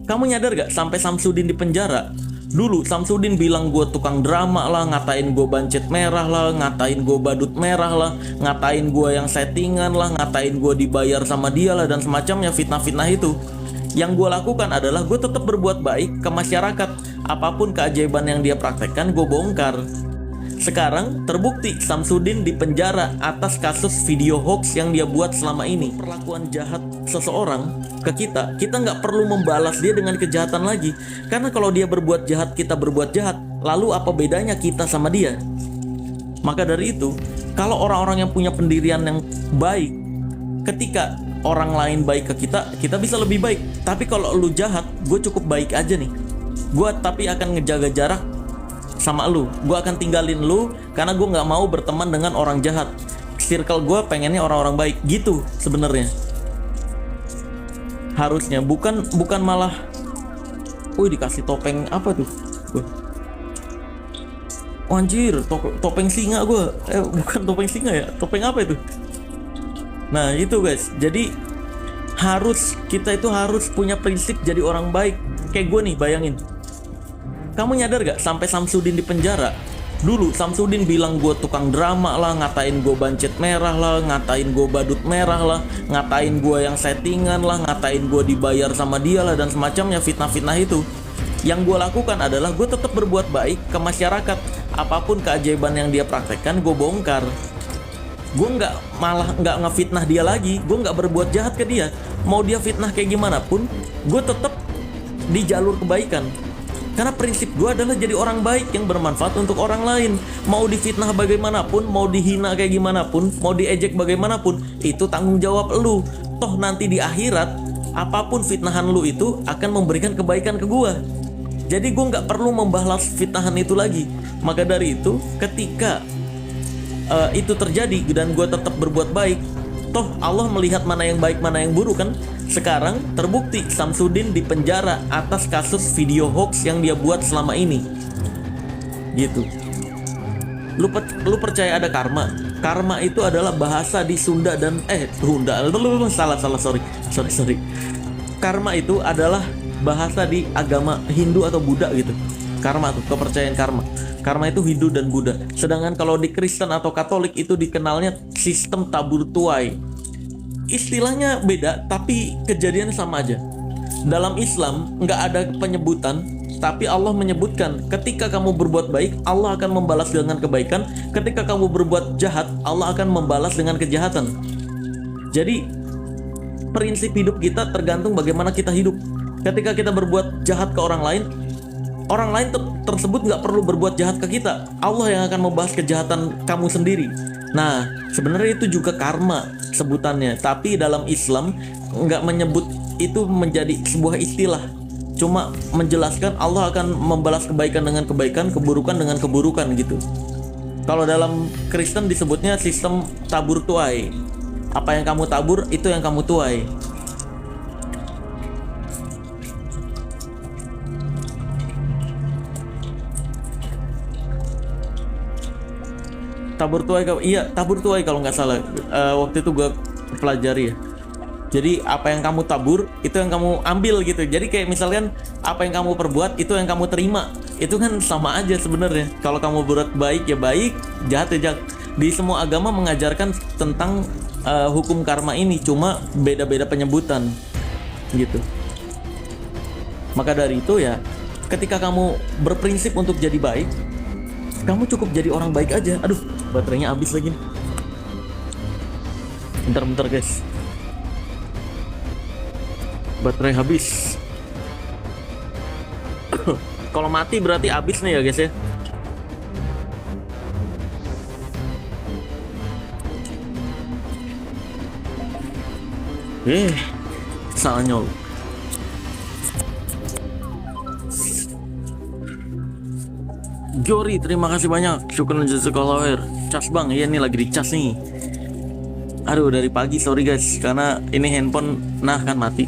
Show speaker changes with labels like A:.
A: Kamu nyadar gak sampai Samsudin di penjara? Dulu Samsudin bilang gue tukang drama lah, ngatain gue bancet merah lah, ngatain gue badut merah lah, ngatain gue yang settingan lah, ngatain gue dibayar sama dia lah, dan semacamnya fitnah-fitnah itu. Yang gue lakukan adalah gue tetap berbuat baik ke masyarakat. Apapun keajaiban yang dia praktekkan gue bongkar. Sekarang terbukti Samsudin di penjara atas kasus video hoax yang dia buat selama ini. Perlakuan jahat seseorang ke kita nggak perlu membalas dia dengan kejahatan lagi. Karena kalau dia berbuat jahat, kita berbuat jahat, lalu apa bedanya kita sama dia? Maka dari itu, kalau orang-orang yang punya pendirian yang baik, ketika orang lain baik ke kita, kita bisa lebih baik. Tapi kalau lu jahat, gue cukup baik aja nih. Gue tapi akan ngejaga jarak sama lu. Gue akan tinggalin lu karena gue nggak mau berteman dengan orang jahat. Circle gue pengennya orang-orang baik gitu sebenarnya. Harusnya bukan malah, dikasih topeng apa tuh? Oh, anjir, topeng singa gue. Bukan topeng singa ya, topeng apa itu? Nah itu guys, jadi kita itu harus punya prinsip jadi orang baik. Kayak gue nih, bayangin. Kamu nyadar gak sampai Samsudin di penjara? Dulu Samsudin bilang gue tukang drama lah, ngatain gue bancet merah lah, ngatain gue badut merah lah, ngatain gue yang settingan lah, ngatain gue dibayar sama dia lah, dan semacamnya fitnah-fitnah itu. Yang gue lakukan adalah gue tetap berbuat baik ke masyarakat. Apapun keajaiban yang dia praktekkan gue bongkar. Gue malah nggak ngefitnah dia lagi. Gue nggak berbuat jahat ke dia. Mau dia fitnah kayak gimana pun, gue tetap di jalur kebaikan. Karena prinsip gue adalah jadi orang baik yang bermanfaat untuk orang lain. Mau difitnah bagaimanapun, mau dihina kayak gimana pun, mau diejek bagaimanapun, itu tanggung jawab lu. Toh nanti di akhirat, apapun fitnahan lu itu akan memberikan kebaikan ke gue. Jadi gue nggak perlu membalas fitnahan itu lagi. Maka dari itu, ketika itu terjadi dan gue tetap berbuat baik, toh Allah melihat mana yang baik mana yang buruk kan. Sekarang terbukti Samsudin di penjara atas kasus video hoax yang dia buat selama ini. Gitu. Lu percaya ada karma? Karma itu adalah bahasa di Sunda dan sorry. Karma itu adalah bahasa di agama Hindu atau Buddha gitu. Karma tuh kepercayaan karma. Karma itu Hindu dan Buddha. Sedangkan kalau di Kristen atau Katolik itu dikenalnya sistem tabur tuai. Istilahnya beda, tapi kejadiannya sama aja. Dalam Islam nggak ada penyebutan, tapi Allah menyebutkan ketika kamu berbuat baik, Allah akan membalas dengan kebaikan. Ketika kamu berbuat jahat, Allah akan membalas dengan kejahatan. Jadi prinsip hidup kita tergantung bagaimana kita hidup. Ketika kita berbuat jahat ke orang lain tersebut nggak perlu berbuat jahat ke kita. Allah yang akan membahas kejahatan kamu sendiri. Nah, sebenarnya itu juga karma sebutannya. Tapi dalam Islam nggak menyebut itu menjadi sebuah istilah. Cuma menjelaskan Allah akan membalas kebaikan dengan kebaikan, keburukan dengan keburukan gitu. Kalau dalam Kristen disebutnya sistem tabur tuai. Apa yang kamu tabur, itu yang kamu tuai. Tabur tuai kalau nggak salah. Waktu itu gue pelajari ya. Jadi apa yang kamu tabur itu yang kamu ambil gitu. Jadi kayak misalkan apa yang kamu perbuat itu yang kamu terima. Itu kan sama aja sebenarnya. Kalau kamu berbuat baik ya baik, jahat ya jahat. Di semua agama mengajarkan tentang hukum karma ini, cuma beda-beda penyebutan gitu. Maka dari itu ya, ketika kamu berprinsip untuk jadi baik, kamu cukup jadi orang baik aja. Aduh, baterainya habis lagi nih. Bentar guys, baterai habis. Kalau mati berarti habis nih ya guys ya. Salah nyol. Jori, terima kasih banyak. Syukur jazakallahu khair. Cas bang, iya nih lagi dicas nih. Aduh, dari pagi sorry guys, karena ini handphone kan mati.